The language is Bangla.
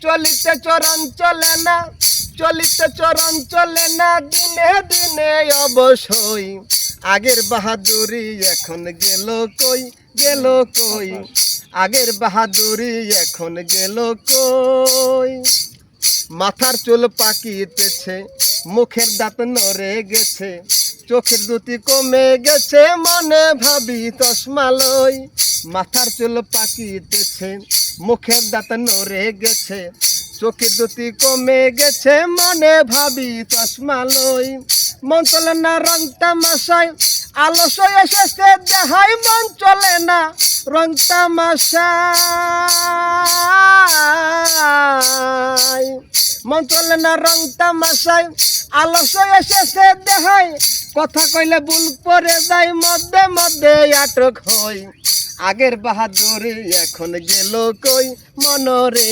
চলিতে চরণ চলে না, চলিতে চরণ চলে না, দিনে দিনে অবশ্যই আগের বাহাদুরি এখন গেল কই, গেল কই, আগের বাহাদুরি এখন গেল কই। মাথার চুল পাকিতেছে, মুখের দাঁত নড়ে গেছে, চোখের দুটি কমে গেছে, মনে ভাবি চশমা লই। মাথার চুল পাকিতেছে, মুখের দাঁত নড়ে গেছে, চোখের দুটি কমে গেছে, মনে ভাবি চশমা লই। মন চলে না রং তামাশায়, আলস্য এসেছে দেহাই, মন চলে না রং তামাশায়, মন চলে না রং তামাশায়, আলস্য এসেছে দেহাই, কথা কইলে ভুল পড়ে যায়, মধ্যে মধ্যে আটক হই, আগের বাহাদুরি এখন গেল কই মনরে।